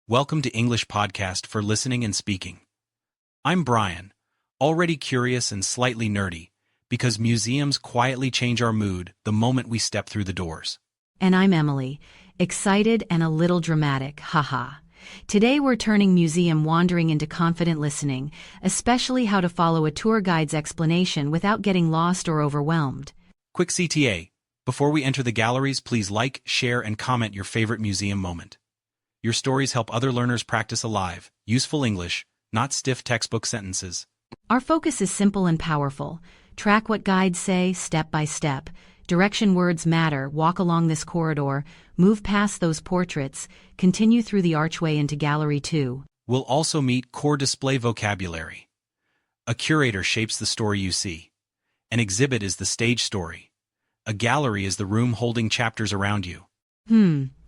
Welcome to English Podcast for Listening and Speaking. I'm Brian, already curious and slightly nerdy, because museums quietly change our mood the moment we step through the doors. And I'm Emily, excited and a little dramatic, haha. Today we're turning museum wandering into confident listening, especially how to follow a tour guide's explanation without getting lost or overwhelmed. Quick CTA. Before we enter the galleries, please like, share, and comment your favorite museum moment. Your stories help other learners practice alive, useful English, not stiff textbook sentences. Our focus is simple and powerful. Track what guides say step by step. Direction words matter. Walk along this corridor, move past those portraits, continue through the archway into Gallery 2. We'll also meet core display vocabulary. A curator shapes the story you see. An exhibit is the stage story. A gallery is the room holding chapters around you.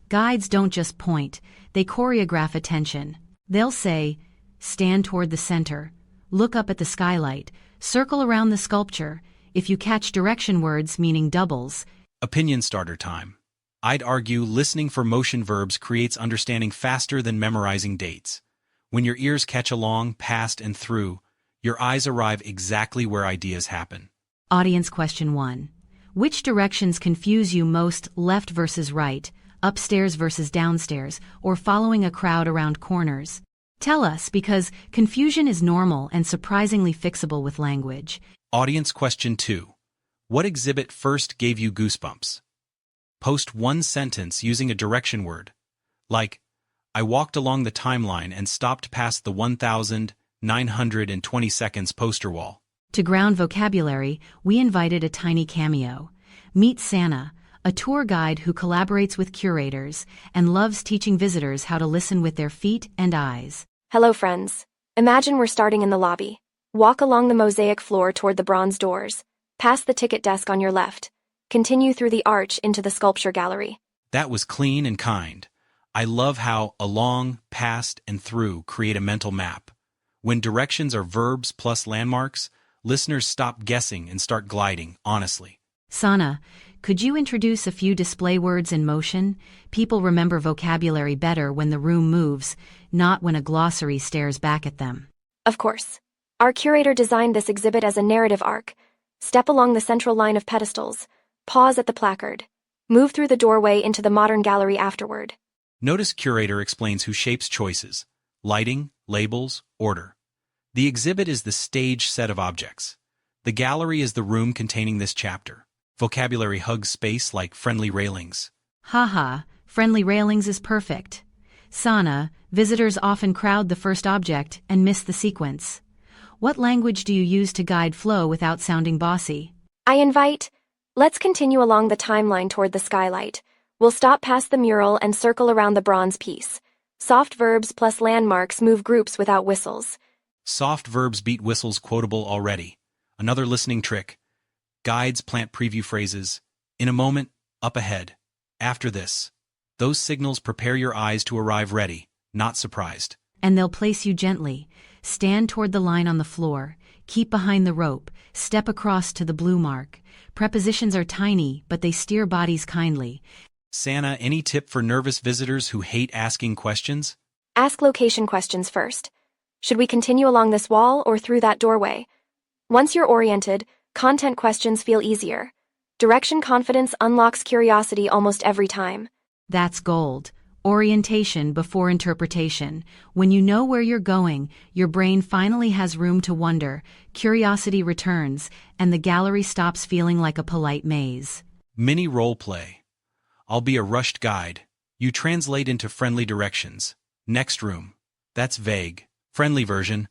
Guides don't just point, they choreograph attention. They'll say, stand toward the center, look up at the skylight, circle around the sculpture. If you catch direction words meaning doubles. Opinion starter time. I'd argue listening for motion verbs creates understanding faster than memorizing dates. When your ears catch along, past, and through, your eyes arrive exactly where ideas happen. Audience question 1. Which directions confuse you most, left versus right, upstairs versus downstairs, or following a crowd around corners? Tell us, because confusion is normal and surprisingly fixable with language. Audience question 2. What exhibit first gave you goosebumps? Post one sentence using a direction word. Like, I walked along the timeline and stopped past the 1,920 seconds poster wall. To ground vocabulary, we invited a tiny cameo. Meet Santa, a tour guide who collaborates with curators and loves teaching visitors how to listen with their feet and eyes. Hello, friends. Imagine we're starting in the lobby. Walk along the mosaic floor toward the bronze doors. Past the ticket desk on your left. Continue through the arch into the sculpture gallery. That was clean and kind. I love how along, past, and through create a mental map. When directions are verbs plus landmarks, listeners stop guessing and start gliding, honestly. Sana, could you introduce a few display words in motion? People remember vocabulary better when the room moves, not when a glossary stares back at them. Of course. Our curator designed this exhibit as a narrative arc. Step along the central line of pedestals. Pause at the placard. Move through the doorway into the modern gallery afterward. Notice curator explains who shapes choices: lighting, labels, order. The exhibit is the stage set of objects. The gallery is the room containing this chapter. Vocabulary hugs space like friendly railings. Haha, friendly railings is perfect. Sana, visitors often crowd the first object and miss the sequence. What language do you use to guide flow without sounding bossy? I invite, let's continue along the timeline toward the skylight. We'll stop past the mural and circle around the bronze piece. Soft verbs plus landmarks move groups without whistles. Soft verbs beat whistles quotable already. Another listening trick. Guides plant preview phrases. In a moment, up ahead. After this. Those signals prepare your eyes to arrive ready, not surprised. And they'll place you gently. Stand toward the line on the floor. Keep behind the rope. Step across to the blue mark. Prepositions are tiny, but they steer bodies kindly. Santa, any tip for nervous visitors who hate asking questions? Ask location questions first. Should we continue along this wall or through that doorway? Once you're oriented, content questions feel easier. Direction confidence unlocks curiosity almost every time. That's gold. Orientation before interpretation. When you know where you're going, your brain finally has room to wonder, curiosity returns, and the gallery stops feeling like a polite maze. Mini role play. I'll be a rushed guide. You translate into friendly directions. Next room. That's vague. Friendly version.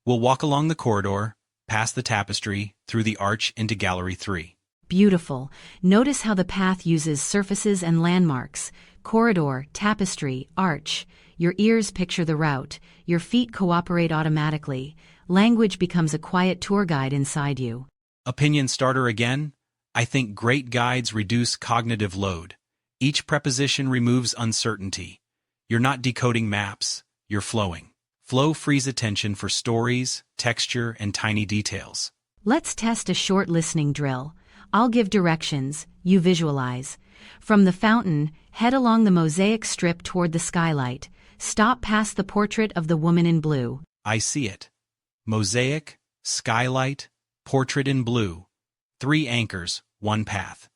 We'll walk along the corridor, past the tapestry, through the arch into Gallery 3. Beautiful. Notice how the path uses surfaces and landmarks. Corridor, tapestry, arch. Your ears picture the route. Your feet cooperate automatically. Language becomes a quiet tour guide inside you. Opinion starter again? I think great guides reduce cognitive load. Each preposition removes uncertainty. You're not decoding maps, you're flowing. Flow frees attention for stories, texture, and tiny details. Let's test a short listening drill. I'll give directions, you visualize. From the fountain, head along the mosaic strip toward the skylight. stop past the portrait of the woman in blue. I see it. Mosaic, skylight, portrait in blue. 3 anchors, 1 path.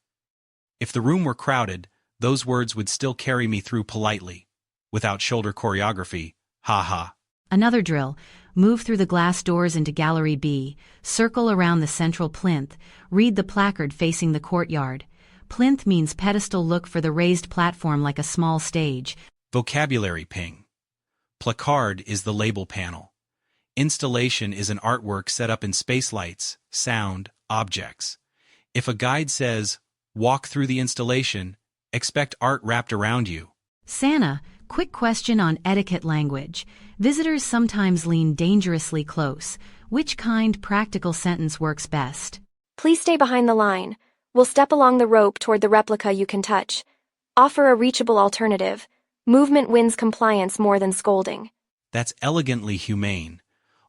If the room were crowded, those words would still carry me through politely. Without shoulder choreography, ha. Another drill. Move through the glass doors into Gallery B, circle around the central plinth, read the placard facing the courtyard. Plinth means pedestal. Look for the raised platform like a small stage. Vocabulary ping. Placard is the label panel. Installation is an artwork set up in space lights, sound, objects. If a guide says, walk through the installation, expect art wrapped around you. Santa, quick question on etiquette language. Visitors sometimes lean dangerously close. Which kind practical sentence works best? Please stay behind the line. We'll step along the rope toward the replica you can touch. Offer a reachable alternative. Movement wins compliance more than scolding. That's elegantly humane.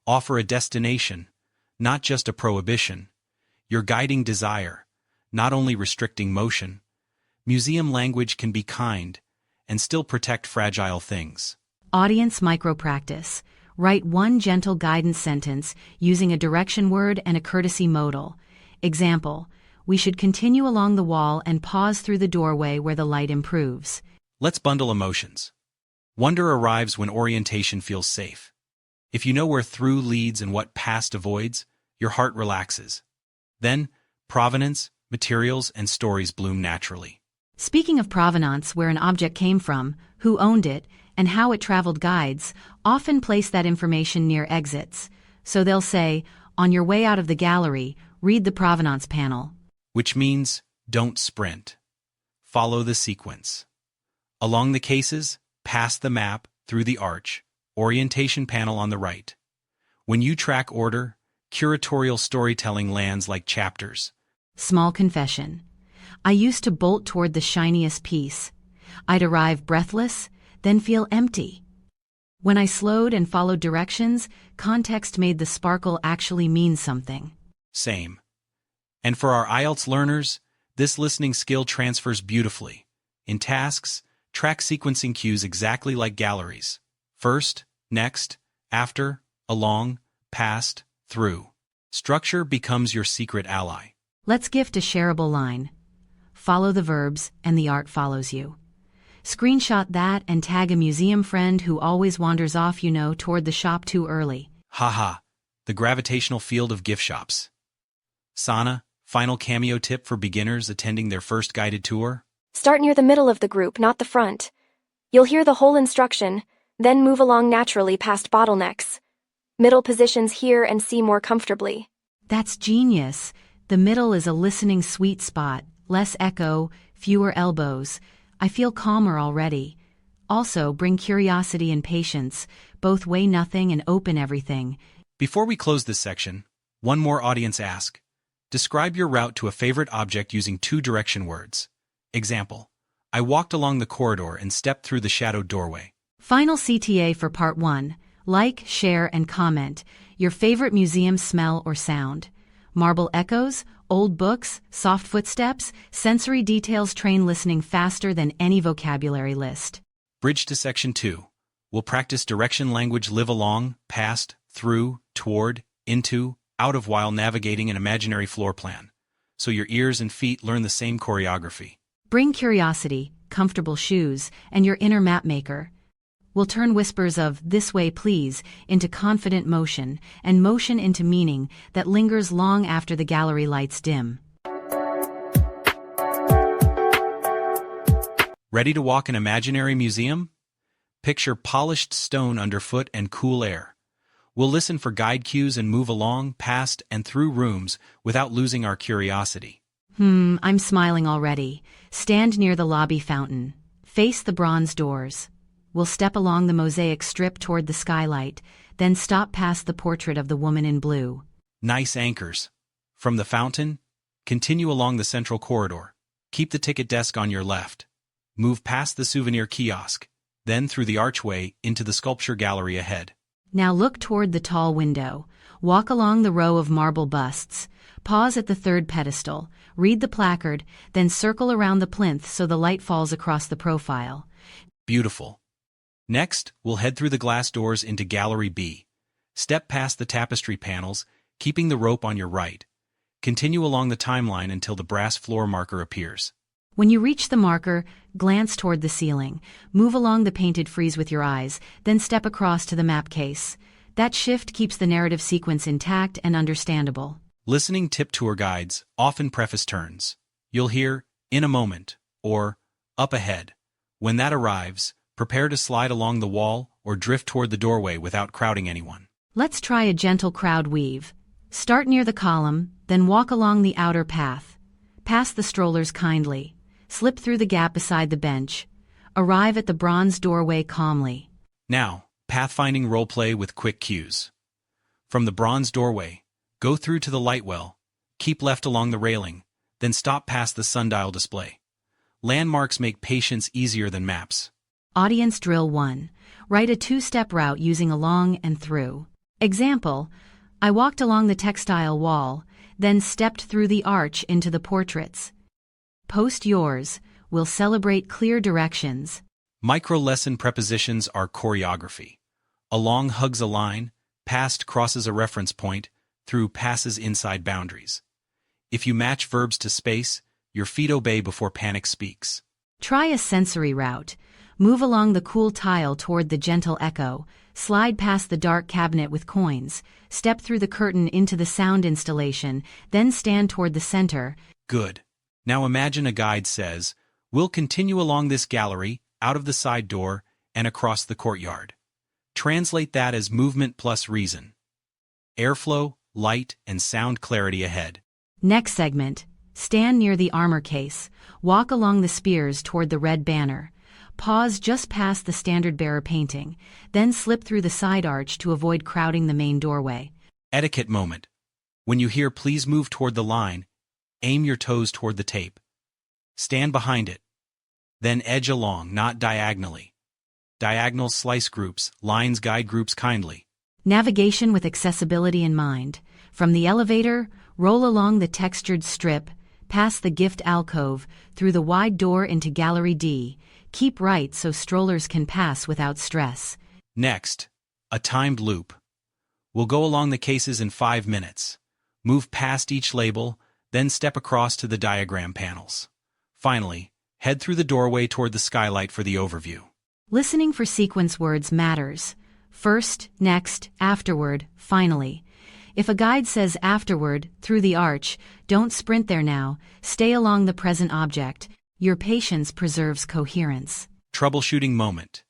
Offer a destination, not just a prohibition. You're guiding desire, not only restricting motion. Museum language can be kind and still protect fragile things. Audience micro-practice. Write 1 gentle guidance sentence using a direction word and a courtesy modal. Example, we should continue along the wall and pause through the doorway where the light improves. Let's bundle emotions. Wonder arrives when orientation feels safe. If you know where through leads and what past avoids, your heart relaxes. Then, provenance, materials, and stories bloom naturally. Speaking of provenance, where an object came from, who owned it, and how it traveled, guides often place that information near exits. So they'll say, on your way out of the gallery, read the provenance panel. Which means, don't sprint. Follow the sequence. Along the cases, past the map, through the arch, orientation panel on the right. When you track order, curatorial storytelling lands like chapters. Small confession. I used to bolt toward the shiniest piece. I'd arrive breathless, then feel empty. When I slowed and followed directions, context made the sparkle actually mean something. Same. And for our IELTS learners, this listening skill transfers beautifully. In tasks, track sequencing cues exactly like galleries. First, next, after, along, past, through. Structure becomes your secret ally. Let's gift a shareable line. Follow the verbs, and the art follows you. Screenshot that and tag a museum friend who always wanders off, toward the shop too early. Haha, the gravitational field of gift shops. Sana, final cameo tip for beginners attending their first guided tour? Start near the middle of the group, not the front. You'll hear the whole instruction, then move along naturally past bottlenecks. Middle positions hear and see more comfortably. That's genius. The middle is a listening sweet spot, less echo, fewer elbows. I feel calmer already. Also, bring curiosity and patience, both weigh nothing and open everything. Before we close this section, one more audience ask. Describe your route to a favorite object using 2 direction words. Example, I walked along the corridor and stepped through the shadowed doorway. Final CTA for part 1. Like, share, and comment. Your favorite museum smell or sound. Marble echoes, old books, soft footsteps, sensory details train listening faster than any vocabulary list. Bridge to section 2. We'll practice direction language live along, past, through, toward, into, out of while navigating an imaginary floor plan. So your ears and feet learn the same choreography. Bring curiosity, comfortable shoes, and your inner mapmaker. We'll turn whispers of "this way please" into confident motion, and motion into meaning that lingers long after the gallery lights dim. Ready to walk an imaginary museum? Picture polished stone underfoot and cool air. We'll listen for guide cues and move along, past, and through rooms without losing our curiosity. I'm smiling already. Stand near the lobby fountain. Face the bronze doors. We'll step along the mosaic strip toward the skylight, then stop past the portrait of the woman in blue. Nice anchors. From the fountain, continue along the central corridor. Keep the ticket desk on your left. Move past the souvenir kiosk, then through the archway into the sculpture gallery ahead. Now look toward the tall window. Walk along the row of marble busts. Pause at the 3rd pedestal. Read the placard, then circle around the plinth so the light falls across the profile. Beautiful. Next, we'll head through the glass doors into Gallery B. Step past the tapestry panels, keeping the rope on your right. Continue along the timeline until the brass floor marker appears. When you reach the marker, glance toward the ceiling, move along the painted frieze with your eyes, then step across to the map case. That shift keeps the narrative sequence intact and understandable. Listening tip tour guides often preface turns. You'll hear, "in a moment," or "up ahead." When that arrives, prepare to slide along the wall or drift toward the doorway without crowding anyone. Let's try a gentle crowd weave. Start near the column, then walk along the outer path. Pass the strollers kindly. Slip through the gap beside the bench. Arrive at the bronze doorway calmly. Now, pathfinding roleplay with quick cues. From the bronze doorway, go through to the light well, keep left along the railing, then stop past the sundial display. Landmarks make patience easier than maps. Audience Drill 1. Write a two-step route using along and through. Example: I walked along the textile wall, then stepped through the arch into the portraits. Post yours. We'll celebrate clear directions. Micro-lesson prepositions are choreography. Along hugs a line, past crosses a reference point, through passes inside boundaries. If you match verbs to space, your feet obey before panic speaks. Try a sensory route. Move along the cool tile toward the gentle echo, slide past the dark cabinet with coins, step through the curtain into the sound installation, then stand toward the center. Good. Now imagine a guide says, "We'll continue along this gallery, out of the side door, and across the courtyard." Translate that as movement plus reason. Airflow, light, and sound clarity ahead. Next segment. Stand near the armor case. Walk along the spears toward the red banner. Pause just past the standard-bearer painting, then slip through the side arch to avoid crowding the main doorway. Etiquette moment. When you hear "please move toward the line," aim your toes toward the tape. Stand behind it. Then edge along, not diagonally. Diagonals slice groups, lines guide groups kindly. Navigation with accessibility in mind. From the elevator, roll along the textured strip, past the gift alcove, through the wide door into Gallery D. Keep right so strollers can pass without stress. Next, a timed loop. We'll go along the cases in 5 minutes. Move past each label, then step across to the diagram panels. Finally, head through the doorway toward the skylight for the overview. Listening for sequence words matters. First, next, afterward, finally. If a guide says afterward, through the arch, don't sprint there now, stay along the present object. Your patience preserves coherence. Troubleshooting moment.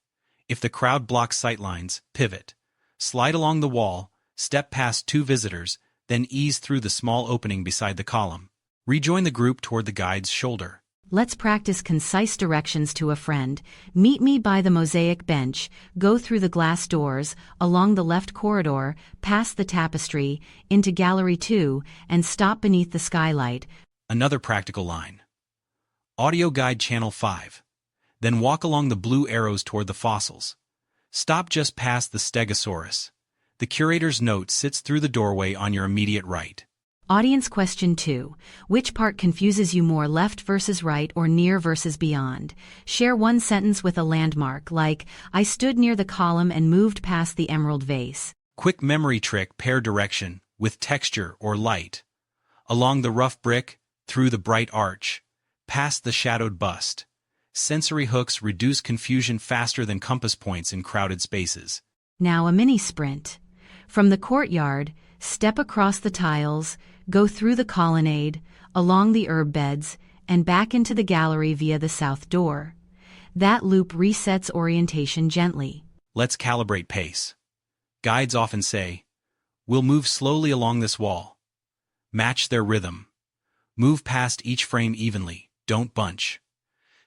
If the crowd blocks sightlines, pivot. Slide along the wall, step past 2 visitors, then ease through the small opening beside the column. Rejoin the group toward the guide's shoulder. Let's practice concise directions to a friend. Meet me by the mosaic bench, go through the glass doors, along the left corridor, past the tapestry, into Gallery 2, and stop beneath the skylight. Another practical line. Audio guide channel 5. Then walk along the blue arrows toward the fossils. Stop just past the Stegosaurus. The curator's note sits through the doorway on your immediate right. Audience question 2. Which part confuses you more, left versus right or near versus beyond? Share one sentence with a landmark like, I stood near the column and moved past the emerald vase. Quick memory trick: pair direction with texture or light. Along the rough brick, through the bright arch, past the shadowed bust. Sensory hooks reduce confusion faster than compass points in crowded spaces. Now a mini sprint. From the courtyard, step across the tiles, go through the colonnade, along the herb beds, and back into the gallery via the south door. That loop resets orientation gently. Let's calibrate pace. Guides often say, "We'll move slowly along this wall." Match their rhythm. Move past each frame evenly, don't bunch.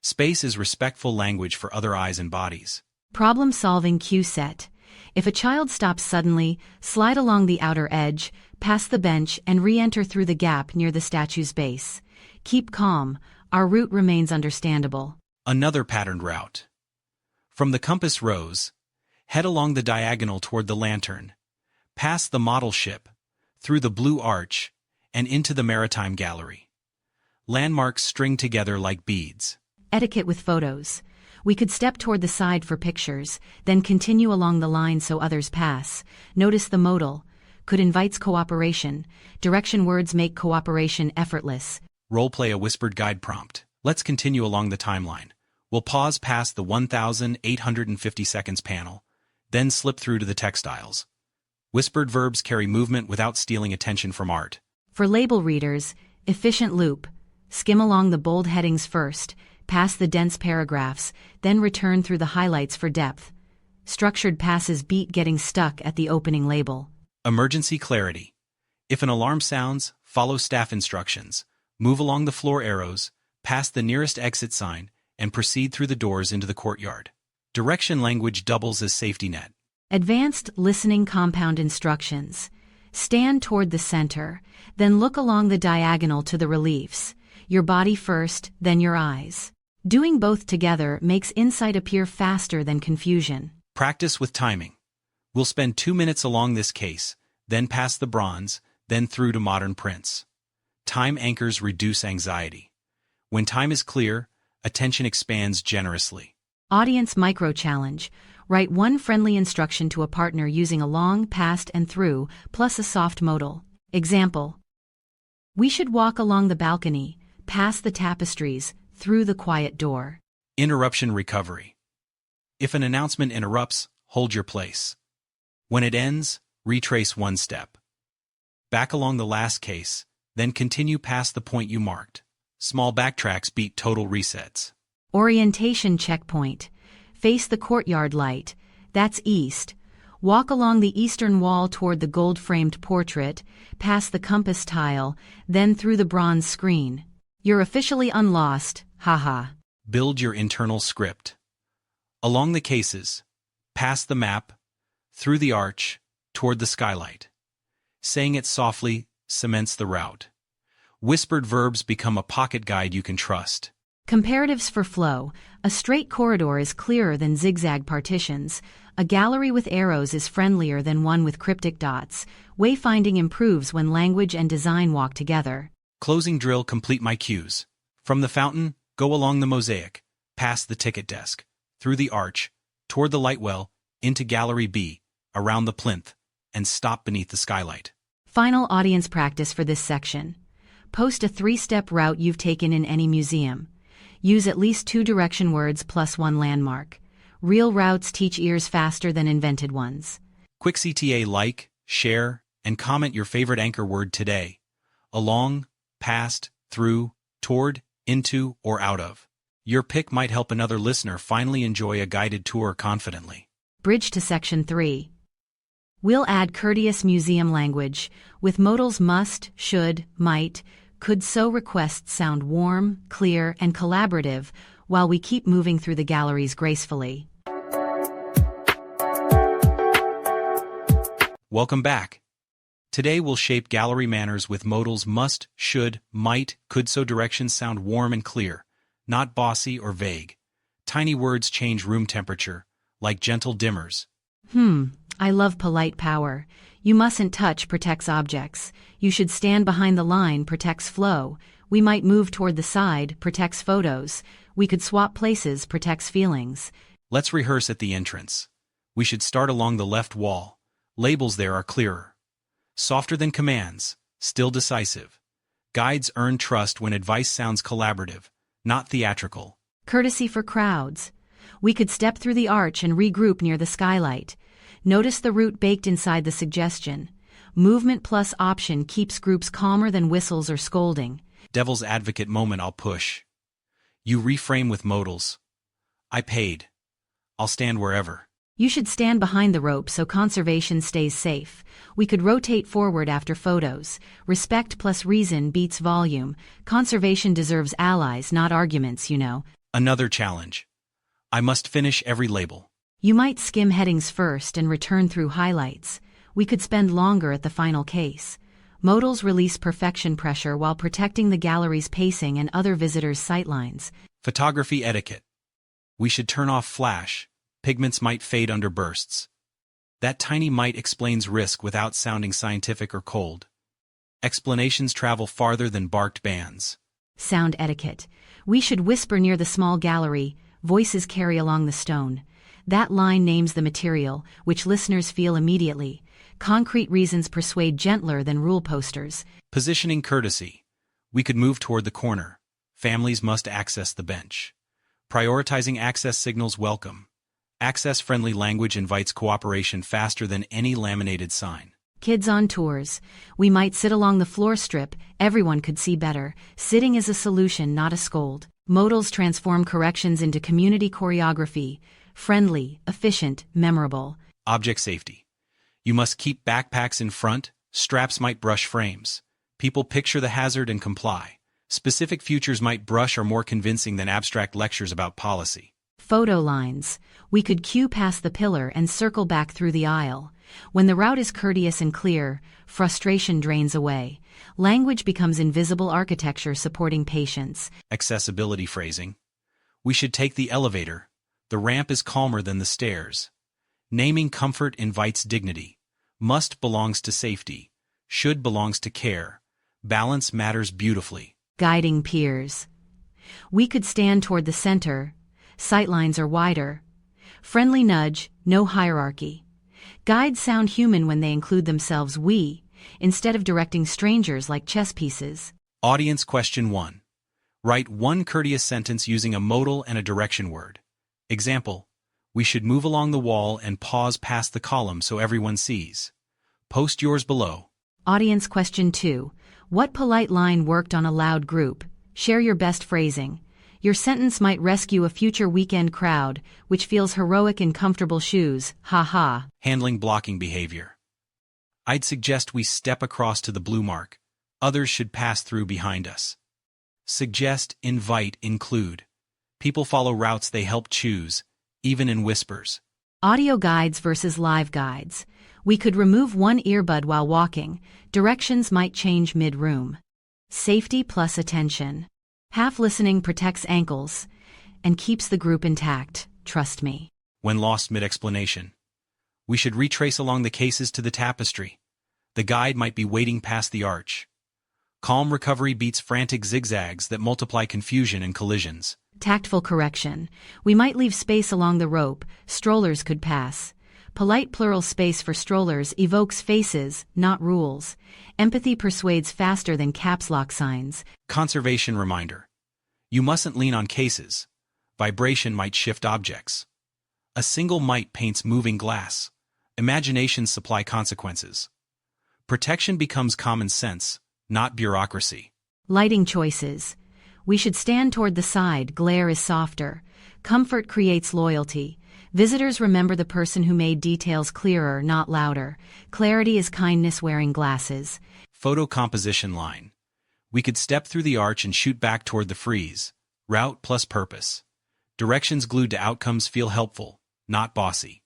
Space is respectful language for other eyes and bodies. Problem-solving cue set. If a child stops suddenly, slide along the outer edge, past the bench, and re-enter through the gap near the statue's base. Keep calm. Our route remains understandable. Another patterned route. From the compass rose, head along the diagonal toward the lantern, past the model ship, through the blue arch, and into the maritime gallery. Landmarks string together like beads. Etiquette with photos. We could step toward the side for pictures, then continue along the line so others pass. Notice the modal. Could invites cooperation. Direction words make cooperation effortless. Roleplay a whispered guide prompt. Let's continue along the timeline. We'll pause past the 1,850 seconds panel, then slip through to the textiles. Whispered verbs carry movement without stealing attention from art. For label readers, efficient loop. Skim along the bold headings first, pass the dense paragraphs, then return through the highlights for depth. Structured passes beat getting stuck at the opening label. Emergency clarity. If an alarm sounds, follow staff instructions. Move along the floor arrows, past the nearest exit sign, and proceed through the doors into the courtyard. Direction language doubles as safety net. Advanced listening compound instructions. Stand toward the center, then look along the diagonal to the reliefs. Your body first, then your eyes. Doing both together makes insight appear faster than confusion. Practice with timing. We'll spend 2 minutes along this case, then past the bronze, then through to modern prints. Time anchors reduce anxiety. When time is clear, attention expands generously. Audience micro-challenge. Write one friendly instruction to a partner using along, past, and through, plus a soft modal. Example. We should walk along the balcony, past the tapestries, through the quiet door. Interruption recovery. If an announcement interrupts, hold your place. When it ends, retrace one step. Back along the last case, then continue past the point you marked. Small backtracks beat total resets. Orientation checkpoint. Face the courtyard light. That's east. Walk along the eastern wall toward the gold-framed portrait, past the compass tile, then through the bronze screen. You're officially unlost, haha. Build your internal script. Along the cases, past the map, through the arch, toward the skylight. Saying it softly cements the route. Whispered verbs become a pocket guide you can trust. Comparatives for flow. A straight corridor is clearer than zigzag partitions. A gallery with arrows is friendlier than one with cryptic dots. Wayfinding improves when language and design walk together. Closing drill complete my cues. From the fountain, go along the mosaic, past the ticket desk, through the arch, toward the light well, into Gallery B, around the plinth, and stop beneath the skylight. Final audience practice for this section. Post a 3-step route you've taken in any museum. Use at least 2 direction words plus 1 landmark. Real routes teach ears faster than invented ones. Quick CTA like, share, and comment your favorite anchor word today. Along, past, through, toward, into, or out of. Your pick might help another listener finally enjoy a guided tour confidently. Bridge to section 3. We'll add courteous museum language, with modals must, should, might, could so requests sound warm, clear, and collaborative, while we keep moving through the galleries gracefully. Welcome back. Today we'll shape gallery manners with modals must, should, might, could so directions sound warm and clear, not bossy or vague. Tiny words change room temperature, like gentle dimmers. I love polite power. You mustn't touch protects objects. You should stand behind the line protects flow. We might move toward the side protects photos. We could swap places protects feelings. Let's rehearse at the entrance. We should start along the left wall. Labels there are clearer. Softer than commands, still decisive. Guides earn trust when advice sounds collaborative, not theatrical. Courtesy for crowds. We could step through the arch and regroup near the skylight. Notice the route baked inside the suggestion. Movement plus option keeps groups calmer than whistles or scolding. Devil's advocate moment I'll push. You reframe with modals. I paid. I'll stand wherever. You should stand behind the rope so conservation stays safe. We could rotate forward after photos. Respect plus reason beats volume. Conservation deserves allies, not arguments, you know. Another challenge. I must finish every label. You might skim headings first and return through highlights. We could spend longer at the final case. Modals release perfection pressure while protecting the gallery's pacing and other visitors' sightlines. Photography etiquette. We should turn off flash. Pigments might fade under bursts. That tiny might explains risk without sounding scientific or cold. Explanations travel farther than barked bands. Sound etiquette. We should whisper near the small gallery, voices carry along the stone. That line names the material, which listeners feel immediately. Concrete reasons persuade gentler than rule posters. Positioning courtesy. We could move toward the corner. Families must access the bench. Prioritizing access signals welcome. Access-friendly language invites cooperation faster than any laminated sign. Kids on tours. We might sit along the floor strip, everyone could see better. Sitting is a solution, not a scold. Modals transform corrections into community choreography. Friendly, efficient, memorable. Object safety. You must keep backpacks in front, straps might brush frames. People picture the hazard and comply. Specific features might brush are more convincing than abstract lectures about policy. Photo lines. We could queue past the pillar and circle back through the aisle. When the route is courteous and clear, frustration drains away. Language becomes invisible architecture supporting patience. Accessibility phrasing. We should take the elevator. The ramp is calmer than the stairs. Naming comfort invites dignity. Must belongs to safety. Should belongs to care. Balance matters beautifully. Guiding peers. We could stand toward the center. Sightlines are wider. Friendly nudge, no hierarchy. Guides sound human when they include themselves we, instead of directing strangers like chess pieces. Audience question 1. Write one courteous sentence using a modal and a direction word. Example, we should move along the wall and pause past the column so everyone sees. Post yours below. Audience question 2. What polite line worked on a loud group? Share your best phrasing. Your sentence might rescue a future weekend crowd, which feels heroic in comfortable shoes. Ha ha. Handling blocking behavior. I'd suggest we step across to the blue mark. Others should pass through behind us. Suggest, invite, include. People follow routes they help choose, even in whispers. Audio guides versus live guides. We could remove one earbud while walking. Directions might change mid-room. Safety plus attention. Half listening protects ankles and keeps the group intact, trust me. When lost mid-explanation. We should retrace along the cases to the tapestry. The guide might be waiting past the arch. Calm recovery beats frantic zigzags that multiply confusion and collisions. Tactful correction. We might leave space along the rope, strollers could pass. Polite plural space for strollers evokes faces, not rules. Empathy persuades faster than caps lock signs. Conservation reminder. You mustn't lean on cases. Vibration might shift objects. A single mite paints moving glass. Imaginations supply consequences. Protection becomes common sense, not bureaucracy. Lighting choices. We should stand toward the side, glare is softer. Comfort creates loyalty. Visitors remember the person who made details clearer, not louder. Clarity is kindness wearing glasses. Photo composition line. We could step through the arch and shoot back toward the frieze. Route plus purpose. Directions glued to outcomes feel helpful, not bossy.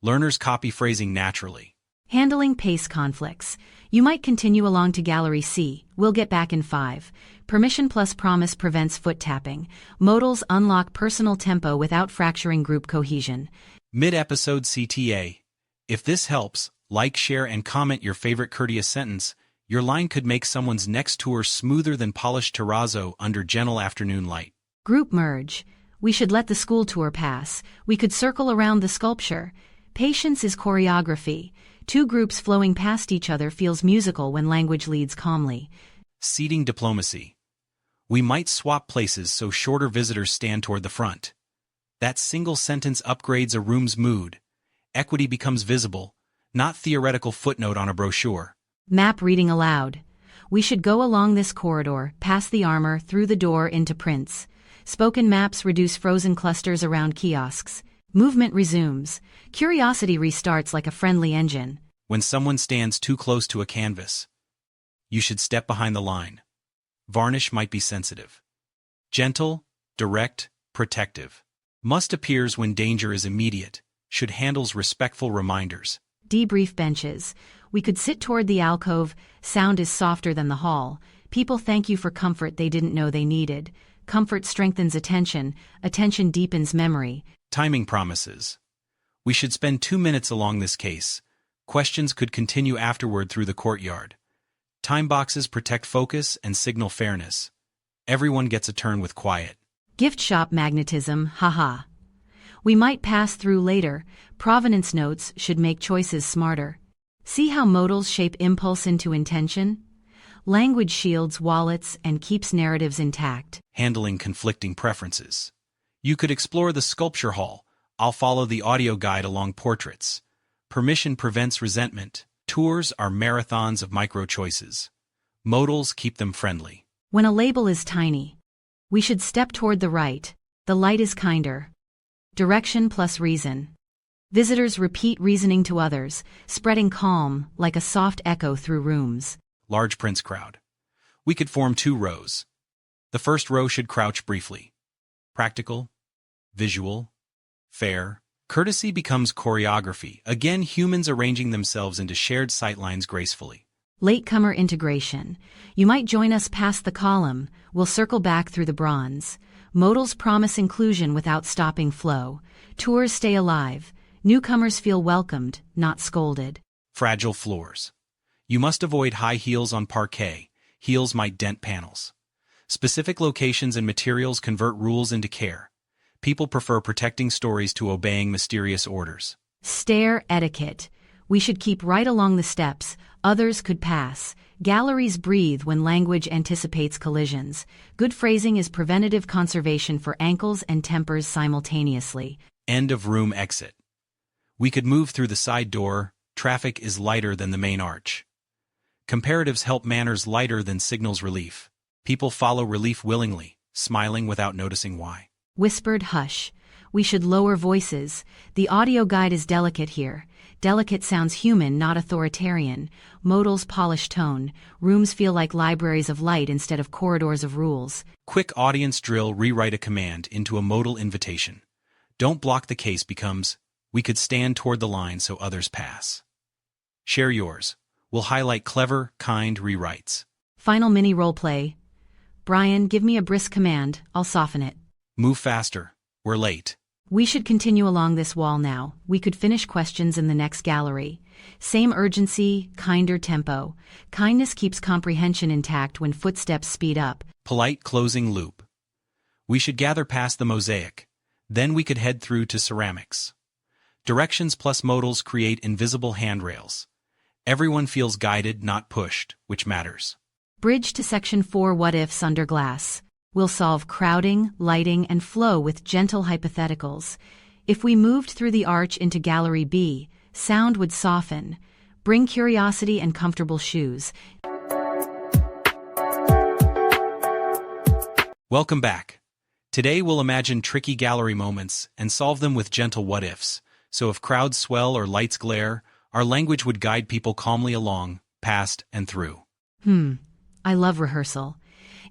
Learners copy phrasing naturally. Handling pace conflicts. You might continue along to Gallery C. We'll get back in 5. Permission plus promise prevents foot tapping. Modals unlock personal tempo without fracturing group cohesion. Mid-episode CTA. If this helps, like, share, and comment your favorite courteous sentence. Your line could make someone's next tour smoother than polished terrazzo under gentle afternoon light. Group merge. We should let the school tour pass. We could circle around the sculpture. Patience is choreography. Two groups flowing past each other feels musical when language leads calmly. Seating diplomacy. We might swap places so shorter visitors stand toward the front. That single sentence upgrades a room's mood. Equity becomes visible, not theoretical footnote on a brochure. Map reading aloud. We should go along this corridor, past the armor, through the door into prints. Spoken maps reduce frozen clusters around kiosks. Movement resumes. Curiosity restarts like a friendly engine. When someone stands too close to a canvas, you should step behind the line. Varnish might be sensitive. Gentle, direct, protective. Must appears when danger is immediate. Should handles respectful reminders. Debrief benches. We could sit toward the alcove. Sound is softer than the hall. People thank you for comfort they didn't know they needed. Comfort strengthens attention. Attention deepens memory. Timing promises. We should spend 2 minutes along this case. Questions could continue afterward through the courtyard. Time boxes protect focus and signal fairness. Everyone gets a turn with quiet. Gift shop magnetism, haha. We might pass through later. Provenance notes should make choices smarter. See how modals shape impulse into intention? Language shields wallets and keeps narratives intact. Handling conflicting preferences. You could explore the sculpture hall. I'll follow the audio guide along portraits. Permission prevents resentment. Tours are marathons of micro-choices. Modals keep them friendly. When a label is tiny, we should step toward the right. The light is kinder. Direction plus reason. Visitors repeat reasoning to others, spreading calm like a soft echo through rooms. Large prints crowd. We could form 2 rows. The first row should crouch briefly. Practical, visual, fair. Courtesy becomes choreography, again humans arranging themselves into shared sightlines gracefully. Latecomer integration. You might join us past the column. We'll circle back through the bronze. Modals promise inclusion without stopping flow. Tours stay alive. Newcomers feel welcomed, not scolded. Fragile floors. You must avoid high heels on parquet. Heels might dent panels. Specific locations and materials convert rules into care. People prefer protecting stories to obeying mysterious orders. Stair etiquette. We should keep right along the steps. Others could pass. Galleries breathe when language anticipates collisions. Good phrasing is preventative conservation for ankles and tempers simultaneously. End of room exit. We could move through the side door. Traffic is lighter than the main arch. Comparatives help manners lighter than signals relief. People follow relief willingly, smiling without noticing why. Whispered hush. We should lower voices. The audio guide is delicate here. Delicate sounds human, not authoritarian. Modals polish tone. Rooms feel like libraries of light instead of corridors of rules. Quick audience drill. Rewrite a command into a modal invitation. Don't block the case becomes, we could stand toward the line so others pass. Share yours. We'll highlight clever, kind rewrites. Final mini roleplay. Brian, give me a brisk command. I'll soften it. Move faster. We're late. We should continue along this wall now. We could finish questions in the next gallery. Same urgency, kinder tempo. Kindness keeps comprehension intact when footsteps speed up. Polite closing loop. We should gather past the mosaic. Then we could head through to ceramics. Directions plus modals create invisible handrails. Everyone feels guided, not pushed, which matters. Bridge to section 4 what ifs under glass. We'll solve crowding, lighting, and flow with gentle hypotheticals. If we moved through the arch into Gallery B, sound would soften. Bring curiosity and comfortable shoes. Welcome back. Today we'll imagine tricky gallery moments and solve them with gentle what-ifs. So if crowds swell or lights glare, our language would guide people calmly along, past and through. I love rehearsal.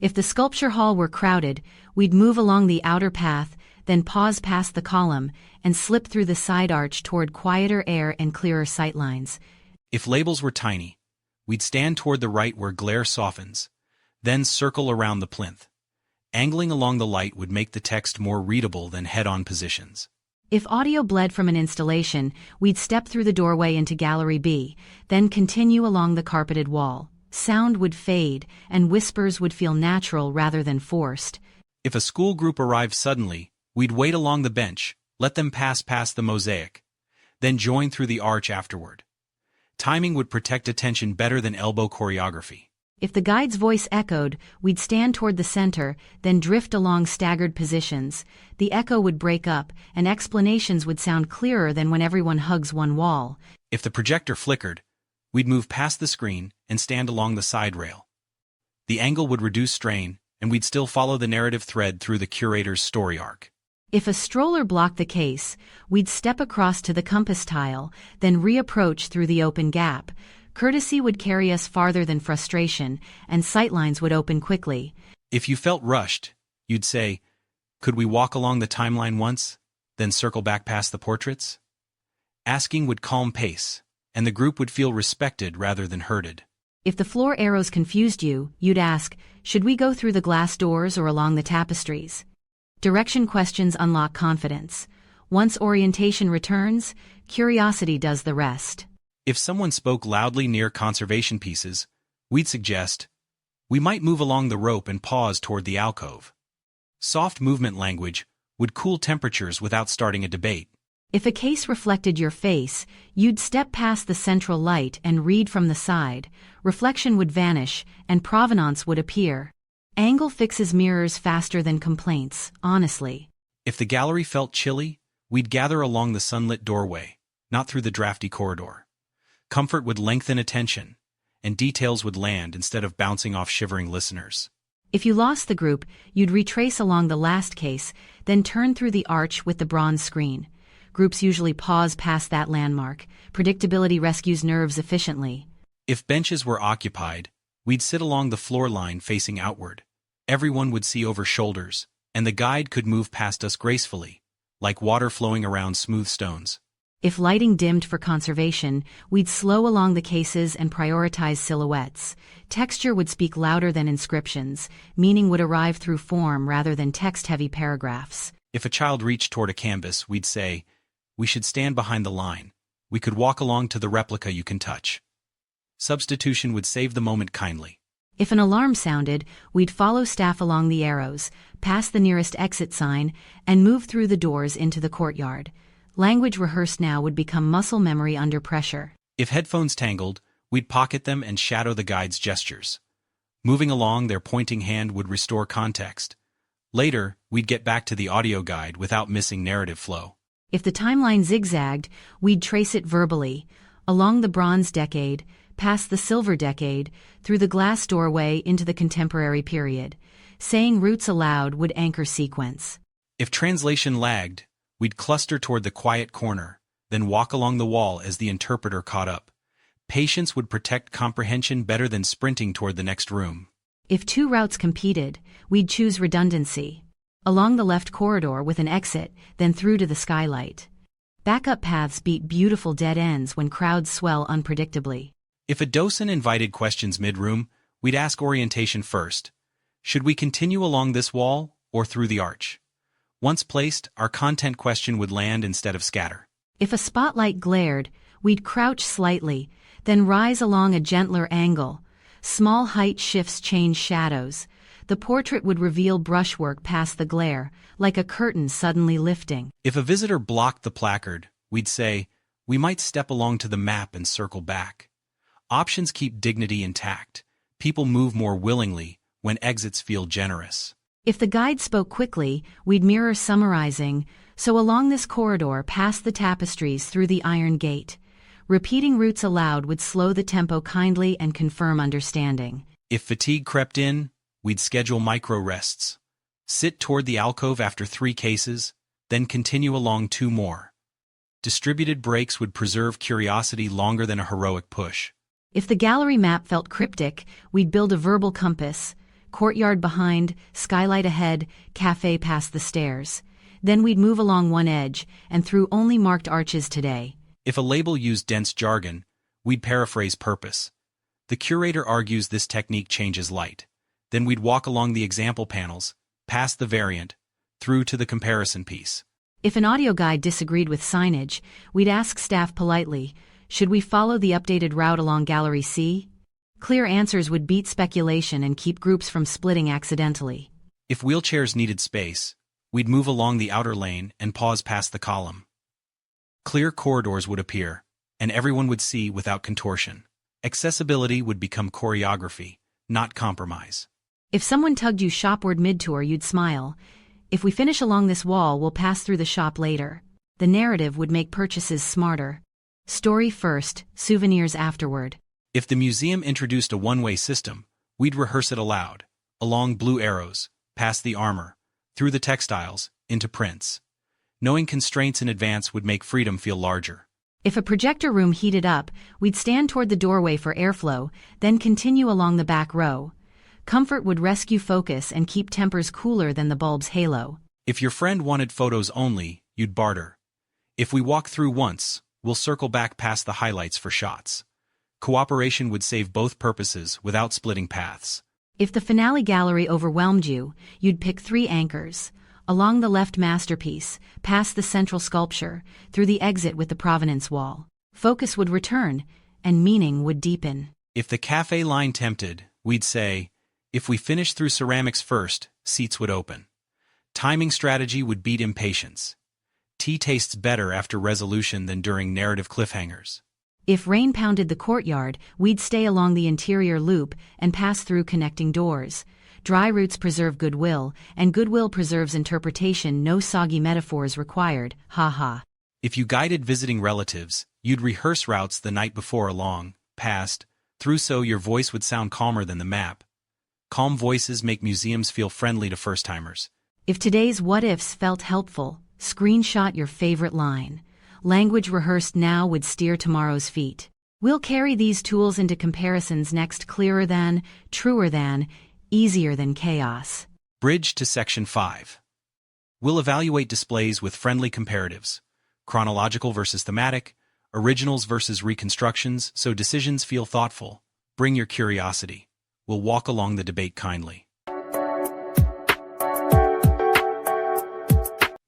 If the sculpture hall were crowded, we'd move along the outer path, then pause past the column, and slip through the side arch toward quieter air and clearer sightlines. If labels were tiny, we'd stand toward the right where glare softens, then circle around the plinth. Angling along the light would make the text more readable than head-on positions. If audio bled from an installation, we'd step through the doorway into Gallery B, then continue along the carpeted wall. Sound would fade, and whispers would feel natural rather than forced. If a school group arrived suddenly, we'd wait along the bench, let them pass past the mosaic, then join through the arch afterward. Timing would protect attention better than elbow choreography. If the guide's voice echoed, we'd stand toward the center, then drift along staggered positions. The echo would break up, and explanations would sound clearer than when everyone hugs one wall. If the projector flickered, we'd move past the screen and stand along the side rail. The angle would reduce strain, and we'd still follow the narrative thread through the curator's story arc. If a stroller blocked the case, we'd step across to the compass tile, then reapproach through the open gap. Courtesy would carry us farther than frustration, and sightlines would open quickly. If you felt rushed, you'd say, "Could we walk along the timeline once, then circle back past the portraits?" Asking would calm pace, and the group would feel respected rather than herded. If the floor arrows confused you, you'd ask, "Should we go through the glass doors or along the tapestries?" Direction questions unlock confidence. Once orientation returns, curiosity does the rest. If someone spoke loudly near conservation pieces, we'd suggest, "We might move along the rope and pause toward the alcove." Soft movement language would cool temperatures without starting a debate. If a case reflected your face, you'd step past the central light and read from the side. Reflection would vanish, and provenance would appear. Angle fixes mirrors faster than complaints, honestly. If the gallery felt chilly, we'd gather along the sunlit doorway, not through the drafty corridor. Comfort would lengthen attention, and details would land instead of bouncing off shivering listeners. If you lost the group, you'd retrace along the last case, then turn through the arch with the bronze screen. Groups usually pause past that landmark. Predictability rescues nerves efficiently. If benches were occupied, we'd sit along the floor line facing outward. Everyone would see over shoulders, and the guide could move past us gracefully, like water flowing around smooth stones. If lighting dimmed for conservation, we'd slow along the cases and prioritize silhouettes. Texture would speak louder than inscriptions. Meaning would arrive through form rather than text-heavy paragraphs. If a child reached toward a canvas, we'd say, "We should stand behind the line. We could walk along to the replica you can touch." Substitution would save the moment kindly. If an alarm sounded, we'd follow staff along the arrows, past the nearest exit sign, and move through the doors into the courtyard. Language rehearsed now would become muscle memory under pressure. If headphones tangled, we'd pocket them and shadow the guide's gestures. Moving along, their pointing hand would restore context. Later, we'd get back to the audio guide without missing narrative flow. If the timeline zigzagged, we'd trace it verbally, along the Bronze Decade, past the Silver Decade, through the glass doorway into the contemporary period. Saying roots aloud would anchor sequence. If translation lagged, we'd cluster toward the quiet corner, then walk along the wall as the interpreter caught up. Patience would protect comprehension better than sprinting toward the next room. If two routes competed, we'd choose redundancy. Along the left corridor with an exit, then through to the skylight. Backup paths beat beautiful dead ends when crowds swell unpredictably. If a docent invited questions mid-room, we'd ask orientation first. Should we continue along this wall or through the arch? Once placed, our content question would land instead of scatter. If a spotlight glared, we'd crouch slightly, then rise along a gentler angle. Small height shifts change shadows. The portrait would reveal brushwork past the glare, like a curtain suddenly lifting. If a visitor blocked the placard, we'd say, "We might step along to the map and circle back." Options keep dignity intact. People move more willingly when exits feel generous. If the guide spoke quickly, we'd mirror summarizing, so along this corridor past the tapestries through the iron gate. Repeating routes aloud would slow the tempo kindly and confirm understanding. If fatigue crept in, we'd schedule micro-rests. Sit toward the alcove after 3 cases, then continue along 2 more. Distributed breaks would preserve curiosity longer than a heroic push. If the gallery map felt cryptic, we'd build a verbal compass. Courtyard behind, skylight ahead, cafe past the stairs. Then we'd move along one edge, and through only marked arches today. If a label used dense jargon, we'd paraphrase purpose. The curator argues this technique changes light. Then we'd walk along the example panels, past the variant, through to the comparison piece. If an audio guide disagreed with signage, we'd ask staff politely, should we follow the updated route along Gallery C? Clear answers would beat speculation and keep groups from splitting accidentally. If wheelchairs needed space, we'd move along the outer lane and pause past the column. Clear corridors would appear, and everyone would see without contortion. Accessibility would become choreography, not compromise. If someone tugged you shopward mid-tour, you'd smile. If we finish along this wall, we'll pass through the shop later. The narrative would make purchases smarter. Story first, souvenirs afterward. If the museum introduced a one-way system, we'd rehearse it aloud, along blue arrows, past the armor, through the textiles, into prints. Knowing constraints in advance would make freedom feel larger. If a projector room heated up, we'd stand toward the doorway for airflow, then continue along the back row. Comfort would rescue focus and keep tempers cooler than the bulb's halo. If your friend wanted photos only, you'd barter. If we walk through once, we'll circle back past the highlights for shots. Cooperation would save both purposes without splitting paths. If the finale gallery overwhelmed you, you'd pick 3 anchors. Along the left masterpiece, past the central sculpture, through the exit with the provenance wall. Focus would return, and meaning would deepen. If the cafe line tempted, we'd say, if we finish through ceramics first, seats would open. Timing strategy would beat impatience. Tea tastes better after resolution than during narrative cliffhangers. If rain pounded the courtyard, we'd stay along the interior loop and pass through connecting doors. Dry roots preserve goodwill, and goodwill preserves interpretation. No soggy metaphors required, ha. If you guided visiting relatives, you'd rehearse routes the night before along, past, through, so your voice would sound calmer than the map. Calm voices make museums feel friendly to first-timers. If today's what-ifs felt helpful, screenshot your favorite line. Language rehearsed now would steer tomorrow's feet. We'll carry these tools into comparisons next. Clearer than, truer than, easier than chaos. Bridge to Section 5. We'll evaluate displays with friendly comparatives. Chronological versus thematic, originals versus reconstructions, so decisions feel thoughtful. Bring your curiosity. We'll walk along the debate kindly.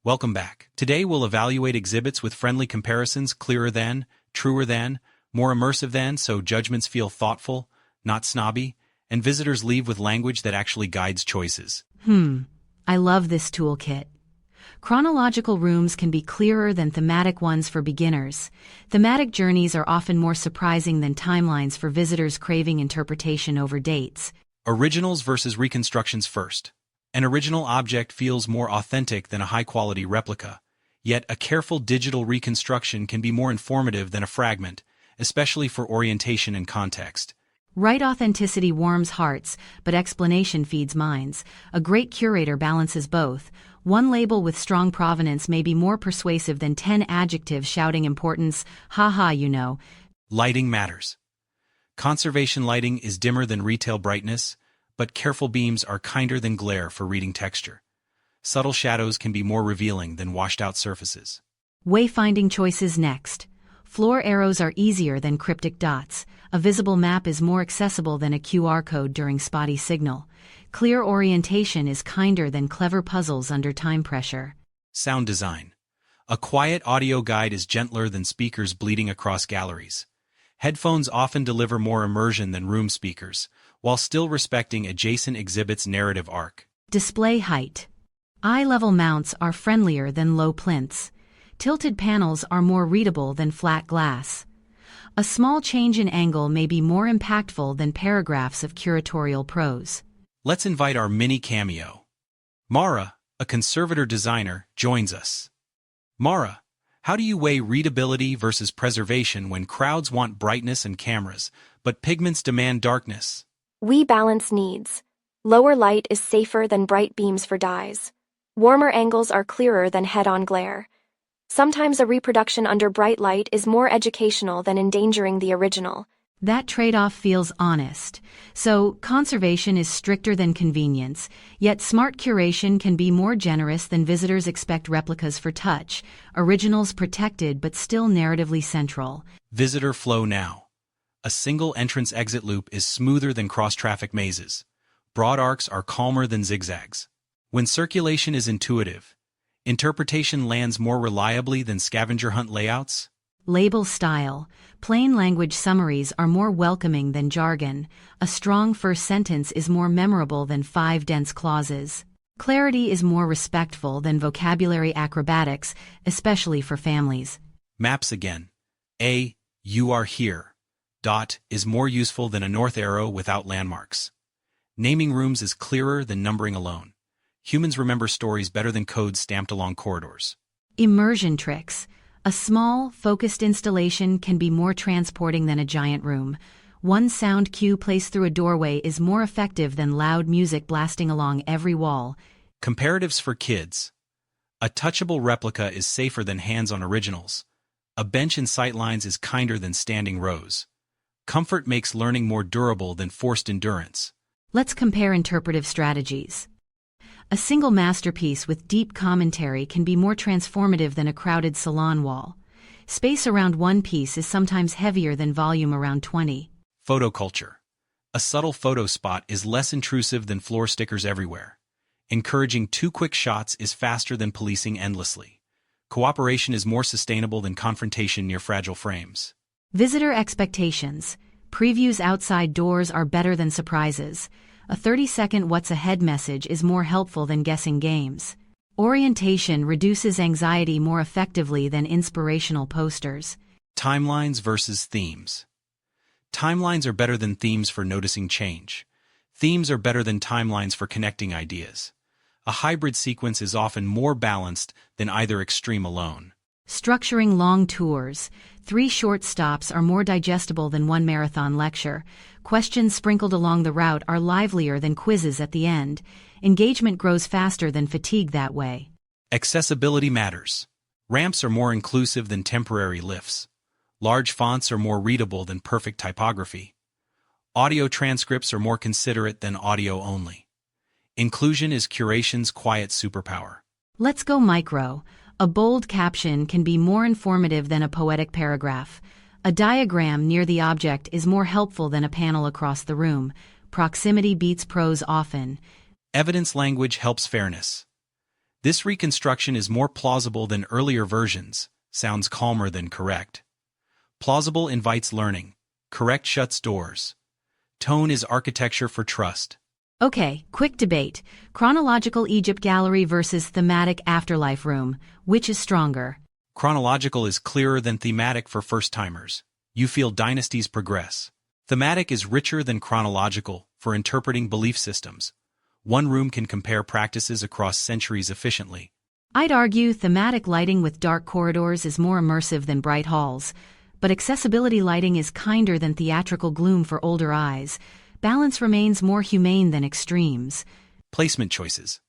Welcome back. Today we'll evaluate exhibits with friendly comparisons, clearer than, truer than, more immersive than, so judgments feel thoughtful, not snobby, and visitors leave with language that actually guides choices. I love this toolkit. Chronological rooms can be clearer than thematic ones for beginners. Thematic journeys are often more surprising than timelines for visitors craving interpretation over dates. Originals versus reconstructions first. An original object feels more authentic than a high-quality replica, yet a careful digital reconstruction can be more informative than a fragment, especially for orientation and context. Right authenticity warms hearts, but explanation feeds minds. A great curator balances both. One label with strong provenance may be more persuasive than 10 adjectives shouting importance, ha. Lighting matters. Conservation lighting is dimmer than retail brightness, but careful beams are kinder than glare for reading texture. Subtle shadows can be more revealing than washed-out surfaces. Wayfinding choices next. Floor arrows are easier than cryptic dots. A visible map is more accessible than a QR code during spotty signal. Clear orientation is kinder than clever puzzles under time pressure. Sound design. A quiet audio guide is gentler than speakers bleeding across galleries. Headphones often deliver more immersion than room speakers, while still respecting adjacent exhibits' narrative arc. Display height. Eye-level mounts are friendlier than low plinths. Tilted panels are more readable than flat glass. A small change in angle may be more impactful than paragraphs of curatorial prose. Let's invite our mini cameo. Mara, a conservator designer, joins us. Mara, how do you weigh readability versus preservation when crowds want brightness and cameras, but pigments demand darkness? We balance needs. Lower light is safer than bright beams for dyes. Warmer angles are clearer than head-on glare. Sometimes a reproduction under bright light is more educational than endangering the original. That trade-off feels honest. So, conservation is stricter than convenience, yet smart curation can be more generous than visitors expect. Replicas for touch, originals protected but still narratively central. Visitor flow now. A single entrance-exit loop is smoother than cross-traffic mazes. Broad arcs are calmer than zigzags. When circulation is intuitive, interpretation lands more reliably than scavenger hunt layouts. Label style. Plain language summaries are more welcoming than jargon. A strong first sentence is more memorable than 5 dense clauses. Clarity is more respectful than vocabulary acrobatics, especially for families. Maps again. You are here. Dot is more useful than a north arrow without landmarks. Naming rooms is clearer than numbering alone. Humans remember stories better than codes stamped along corridors. Immersion tricks. A small, focused installation can be more transporting than a giant room. One sound cue placed through a doorway is more effective than loud music blasting along every wall. Comparatives for kids. A touchable replica is safer than hands-on originals. A bench in sightlines is kinder than standing rows. Comfort makes learning more durable than forced endurance. Let's compare interpretive strategies. A single masterpiece with deep commentary can be more transformative than a crowded salon wall. Space around one piece is sometimes heavier than volume around 20. Photo culture. A subtle photo spot is less intrusive than floor stickers everywhere. Encouraging 2 quick shots is faster than policing endlessly. Cooperation is more sustainable than confrontation near fragile frames. Visitor expectations. Previews outside doors are better than surprises. A 30-second what's ahead message is more helpful than guessing games. Orientation reduces anxiety more effectively than inspirational posters. Timelines versus themes. Timelines are better than themes for noticing change. Themes are better than timelines for connecting ideas. A hybrid sequence is often more balanced than either extreme alone. Structuring long tours. 3 short stops are more digestible than 1 marathon lecture. Questions sprinkled along the route are livelier than quizzes at the end. Engagement grows faster than fatigue that way. Accessibility matters. Ramps are more inclusive than temporary lifts. Large fonts are more readable than perfect typography. Audio transcripts are more considerate than audio only. Inclusion is curation's quiet superpower. Let's go micro. A bold caption can be more informative than a poetic paragraph. A diagram near the object is more helpful than a panel across the room. Proximity beats prose often. Evidence language helps fairness. This reconstruction is more plausible than earlier versions, sounds calmer than correct. Plausible invites learning. Correct shuts doors. Tone is architecture for trust. Okay, quick debate. Chronological Egypt gallery versus thematic afterlife room. Which is stronger? Chronological is clearer than thematic for first-timers. You feel dynasties progress. Thematic is richer than chronological for interpreting belief systems. One room can compare practices across centuries efficiently. I'd argue thematic lighting with dark corridors is more immersive than bright halls, but accessibility lighting is kinder than theatrical gloom for older eyes. Balance remains more humane than extremes. Placement choices.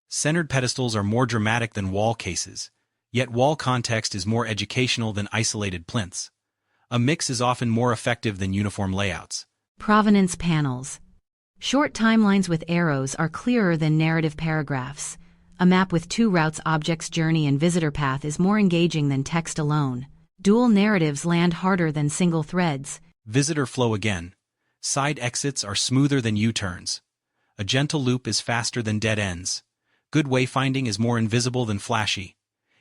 Centered pedestals are more dramatic than wall cases, yet wall context is more educational than isolated plinths. A mix is often more effective than uniform layouts. Provenance panels. Short timelines with arrows are clearer than narrative paragraphs. A map with 2 routes, object's journey and visitor path, is more engaging than text alone. Dual narratives land harder than single threads. Visitor flow again. Side exits are smoother than U-turns. A gentle loop is faster than dead ends. Good wayfinding is more invisible than flashy.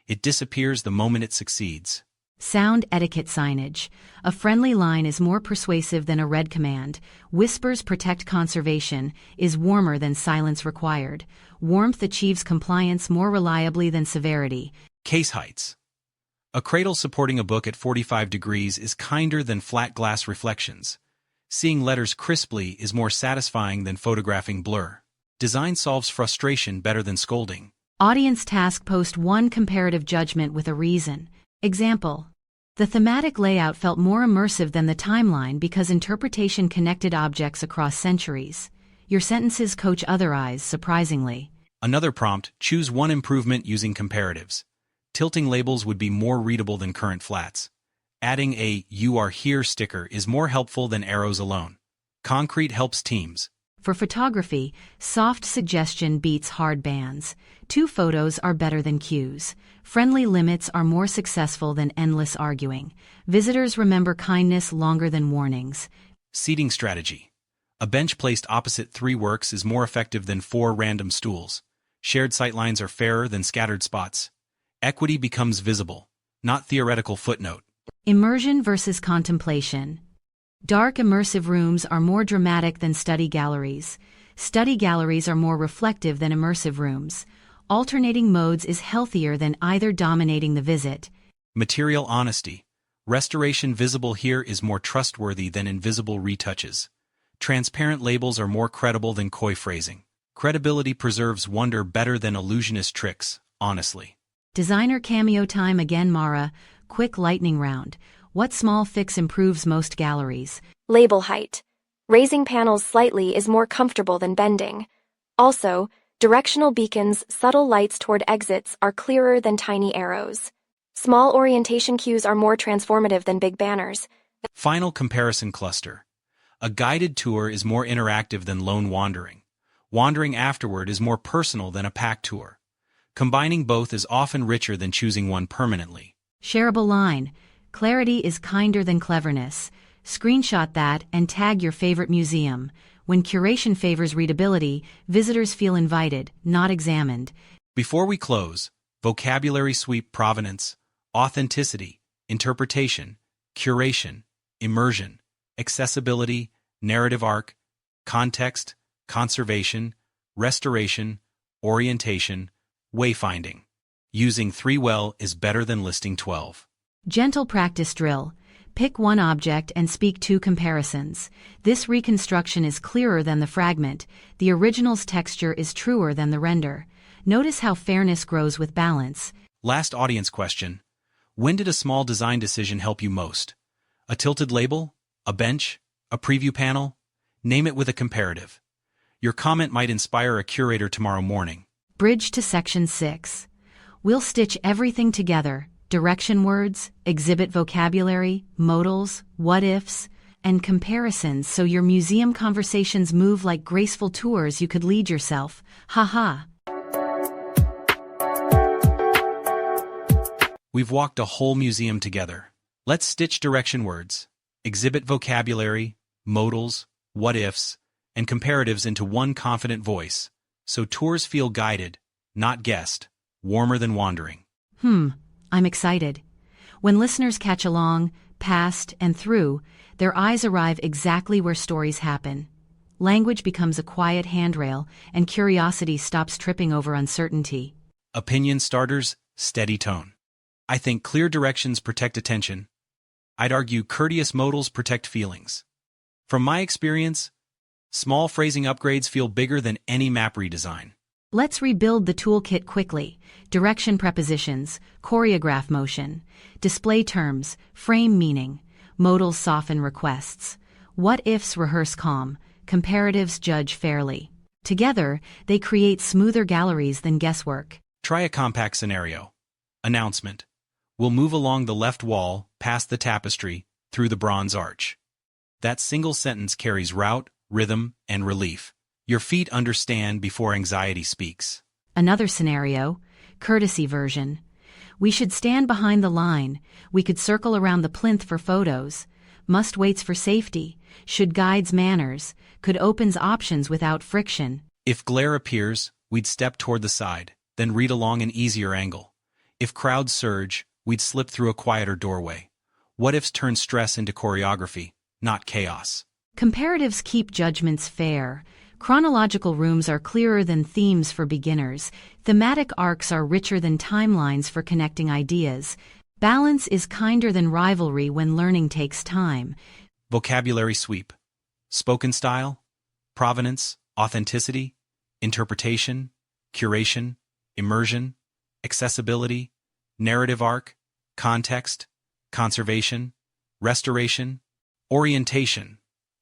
It disappears the moment it succeeds. Sound etiquette signage. A friendly line is more persuasive than a red command. Whispers protect conservation, is warmer than silence required. Warmth achieves compliance more reliably than severity. Case heights. A cradle supporting a book at 45 degrees is kinder than flat glass reflections. Seeing letters crisply is more satisfying than photographing blur. Design solves frustration better than scolding. Audience task: post 1 comparative judgment with a reason. Example. The thematic layout felt more immersive than the timeline because interpretation connected objects across centuries. Your sentences coach other eyes, surprisingly. Another prompt: choose 1 improvement using comparatives. Tilting labels would be more readable than current flats. Adding a "You Are Here" sticker is more helpful than arrows alone. Concrete helps teams. For photography, soft suggestion beats hard bans. 2 photos are better than cues. Friendly limits are more successful than endless arguing. Visitors remember kindness longer than warnings. Seating strategy. A bench placed opposite 3 works is more effective than 4 random stools. Shared sightlines are fairer than scattered spots. Equity becomes visible, not theoretical footnote. Immersion versus contemplation. Dark immersive rooms are more dramatic than study galleries. Study galleries are more reflective than immersive rooms. Alternating modes is healthier than either dominating the visit. Material honesty. Restoration visible here is more trustworthy than invisible retouches. Transparent labels are more credible than coy phrasing. Credibility preserves wonder better than illusionist tricks, honestly. Designer cameo time again. Mara, quick lightning round. What small fix improves most galleries? Label height. Raising panels slightly is more comfortable than bending. Also, directional beacons, subtle lights toward exits, are clearer than tiny arrows. Small orientation cues are more transformative than big banners. Final comparison cluster. A guided tour is more interactive than lone wandering. Wandering afterward is more personal than a packed tour. Combining both is often richer than choosing one permanently. Shareable line. Clarity is kinder than cleverness. Screenshot that and tag your favorite museum. When curation favors readability, visitors feel invited, not examined. Before we close, vocabulary sweep: provenance, authenticity, interpretation, curation, immersion, accessibility, narrative arc, context, conservation, restoration, orientation, Wayfinding. Using 3 well is better than listing 12. Gentle practice drill. Pick one object and speak 2 comparisons. This reconstruction is clearer than the fragment. The original's texture is truer than the render. Notice how fairness grows with balance. Last audience question. When did a small design decision help you most? A tilted label? A bench? A preview panel? Name it with a comparative. Your comment might inspire a curator tomorrow morning. Bridge to section 6. We'll stitch everything together. Direction words, exhibit vocabulary, modals, what-ifs, and comparisons so your museum conversations move like graceful tours you could lead yourself. Ha. We've walked a whole museum together. Let's stitch direction words, exhibit vocabulary, modals, what-ifs, and comparatives into one confident voice, so tours feel guided, not guessed, warmer than wandering. I'm excited. When listeners catch along, past and through, their eyes arrive exactly where stories happen. Language becomes a quiet handrail, and curiosity stops tripping over uncertainty. Opinion starters, steady tone. I think clear directions protect attention. I'd argue courteous modals protect feelings. From my experience, small phrasing upgrades feel bigger than any map redesign. Let's rebuild the toolkit quickly. Direction prepositions, choreograph motion, display terms, frame meaning, modals soften requests, what-ifs rehearse calm, comparatives judge fairly. Together, they create smoother galleries than guesswork. Try a compact scenario. Announcement. We'll move along the left wall, past the tapestry, through the bronze arch. That single sentence carries route, rhythm, and relief. Your feet understand before anxiety speaks. Another scenario, courtesy version. We should stand behind the line. We could circle around the plinth for photos. Must waits for safety. Should guides manners. Could opens options without friction. If glare appears, we'd step toward the side, then read along an easier angle. If crowds surge, we'd slip through a quieter doorway. What-ifs turn stress into choreography, not chaos. Comparatives keep judgments fair. Chronological rooms are clearer than themes for beginners. Thematic arcs are richer than timelines for connecting ideas. Balance is kinder than rivalry when learning takes time. Vocabulary sweep. Spoken style, provenance, authenticity, interpretation, curation, immersion, accessibility, narrative arc, context, conservation, restoration, orientation,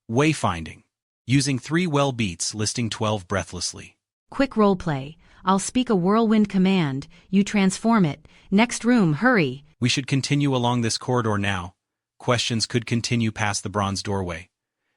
wayfinding. Using 3 well beats, listing 12 breathlessly. Quick role play. I'll speak a whirlwind command. You transform it. Next room, hurry. We should continue along this corridor now. Questions could continue past the bronze doorway.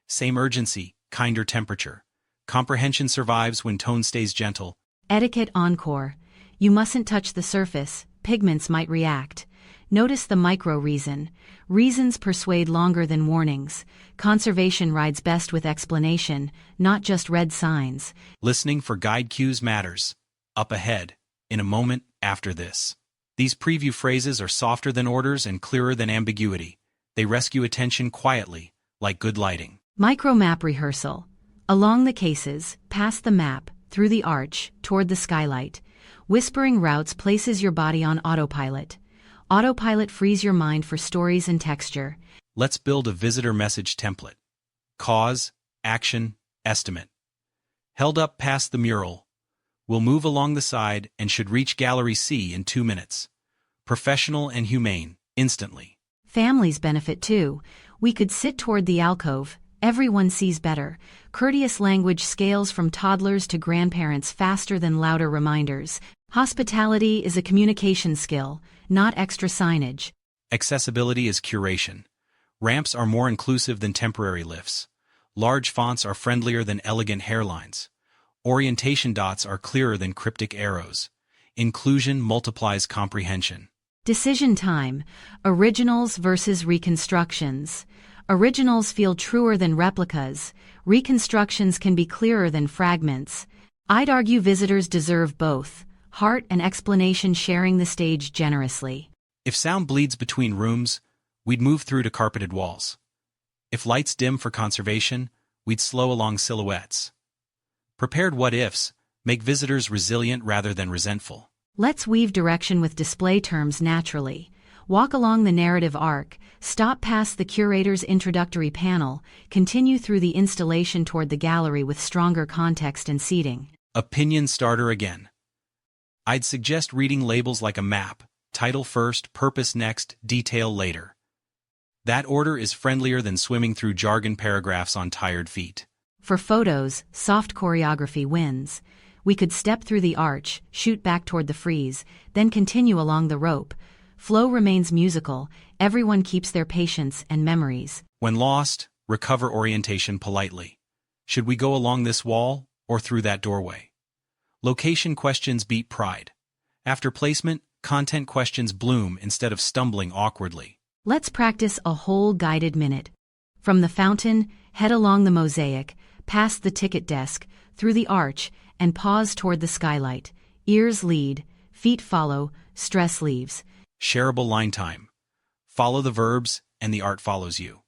Same urgency, kinder temperature. Comprehension survives when tone stays gentle. Etiquette encore. You mustn't touch the surface. Pigments might react. Notice the micro reason. Reasons persuade longer than warnings. Conservation rides best with explanation, not just red signs. Listening for guide cues matters. Up ahead, in a moment after this. These preview phrases are softer than orders and clearer than ambiguity. They rescue attention quietly, like good lighting. Micro map rehearsal. Along the cases, past the map, through the arch, toward the skylight. Whispering routes places your body on autopilot. Autopilot frees your mind for stories and texture. Let's build a visitor message template. Cause, action, estimate. Held up past the mural. We'll move along the side and should reach Gallery C in 2 minutes. Professional and humane, instantly. Families benefit too. We could sit toward the alcove. Everyone sees better. Courteous language scales from toddlers to grandparents faster than louder reminders. Hospitality is a communication skill, not extra signage. Accessibility is curation. Ramps are more inclusive than temporary lifts. Large fonts are friendlier than elegant hairlines. Orientation dots are clearer than cryptic arrows. Inclusion multiplies comprehension. Decision time. Originals versus reconstructions. Originals feel truer than replicas. Reconstructions can be clearer than fragments. I'd argue visitors deserve both. Heart and explanation sharing the stage generously. If sound bleeds between rooms, we'd move through to carpeted walls. If lights dim for conservation, we'd slow along silhouettes. Prepared what-ifs make visitors resilient rather than resentful. Let's weave direction with display terms naturally. Walk along the narrative arc, stop past the curator's introductory panel, continue through the installation toward the gallery with stronger context and seating. Opinion starter again. I'd suggest reading labels like a map: title first, purpose next, detail later. That order is friendlier than swimming through jargon paragraphs on tired feet. For photos, soft choreography wins. We could step through the arch, shoot back toward the frieze, then continue along the rope. Flow remains musical, everyone keeps their patience and memories. When lost, recover orientation politely. Should we go along this wall or through that doorway? Location questions beat pride. After placement, content questions bloom instead of stumbling awkwardly. Let's practice a whole guided minute. From the fountain, head along the mosaic, past the ticket desk, through the arch, and pause toward the skylight. Ears lead, feet follow, stress leaves. Shareable line time. Follow the verbs, and the art follows you.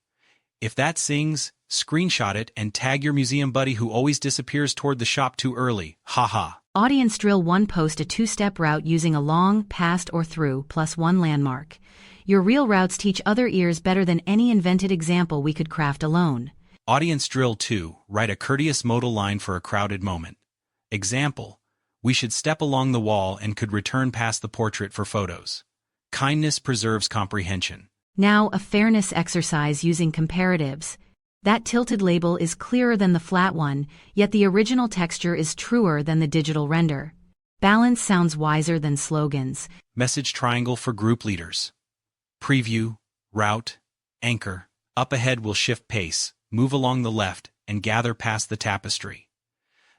If that sings, screenshot it and tag your museum buddy who always disappears toward the shop too early. Haha. Audience drill 1: post a 2-step route using along, past, or through, plus 1 landmark. Your real routes teach other ears better than any invented example we could craft alone. Audience drill 2: write a courteous modal line for a crowded moment. Example: we should step along the wall and could return past the portrait for photos. Kindness preserves comprehension. Now a fairness exercise using comparatives. That tilted label is clearer than the flat one, yet the original texture is truer than the digital render. Balance sounds wiser than slogans. Message triangle for group leaders. Preview, route, anchor. Up ahead will shift pace, move along the left, and gather past the tapestry.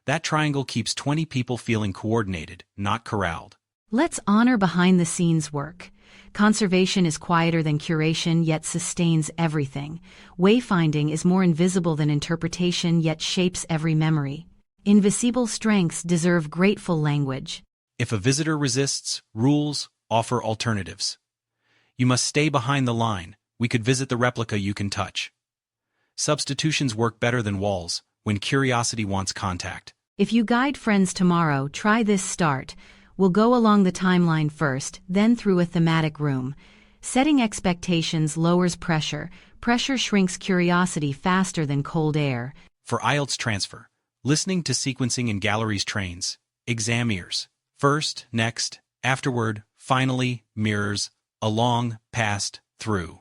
That triangle keeps 20 people feeling coordinated, not corralled. Let's honor behind-the-scenes work. Conservation is quieter than curation, yet sustains everything. Wayfinding is more invisible than interpretation, yet shapes every memory. Invisible strengths deserve grateful language. If a visitor resists, rules offer alternatives. You must stay behind the line. We could visit the replica you can touch. Substitutions work better than walls when curiosity wants contact. If you guide friends tomorrow, try this start. We'll go along the timeline first, then through a thematic room. Setting expectations lowers pressure. Pressure shrinks curiosity faster than cold air. For IELTS transfer, listening to sequencing in galleries trains. Exam ears. First, next, afterward, finally, mirrors, along, past, through.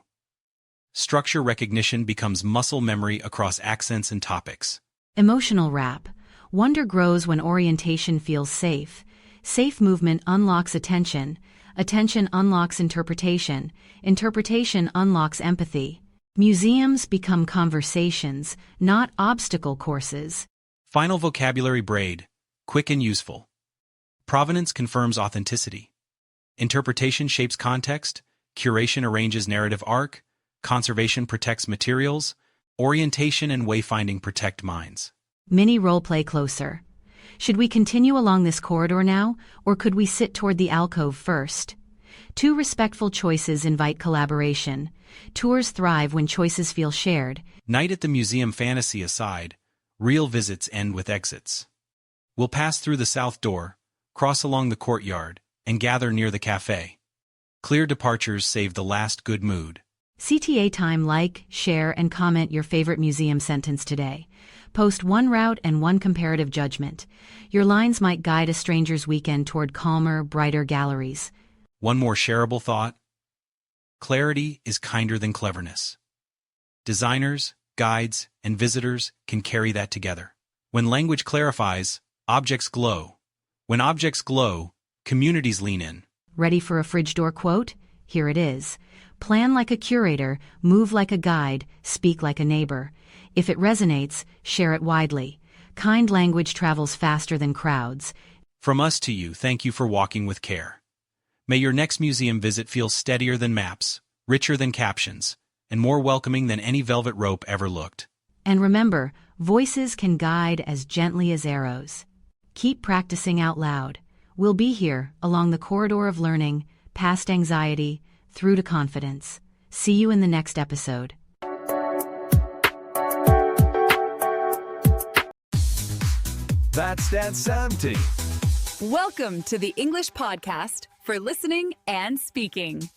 Structure recognition becomes muscle memory across accents and topics. Emotional wrap. Wonder grows when orientation feels safe. Safe movement unlocks attention. Attention unlocks interpretation. Interpretation unlocks empathy. Museums become conversations, not obstacle courses. Final vocabulary braid. Quick and useful. Provenance confirms authenticity. Interpretation shapes context. Curation arranges narrative arc. Conservation protects materials. Orientation and wayfinding protect minds. Mini roleplay closer. Should we continue along this corridor now, or could we sit toward the alcove first? Two respectful choices invite collaboration. Tours thrive when choices feel shared. Night at the museum fantasy aside, real visits end with exits. We'll pass through the south door, cross along the courtyard, and gather near the cafe. Clear departures save the last good mood. CTA time: like, share, and comment your favorite museum sentence today. Post 1 route and 1 comparative judgment. Your lines might guide a stranger's weekend toward calmer, brighter galleries. One more shareable thought. Clarity is kinder than cleverness. Designers, guides, and visitors can carry that together. When language clarifies, objects glow. When objects glow, communities lean in. Ready for a fridge door quote? Here it is. Plan like a curator, move like a guide, speak like a neighbor. If it resonates, share it widely. Kind language travels faster than crowds. From us to you, thank you for walking with care. May your next museum visit feel steadier than maps, richer than captions, and more welcoming than any velvet rope ever looked. And remember, voices can guide as gently as arrows. Keep practicing out loud. We'll be here, along the corridor of learning, past anxiety, through to confidence. See you in the next episode. That's empty. Welcome to the English podcast for listening and speaking.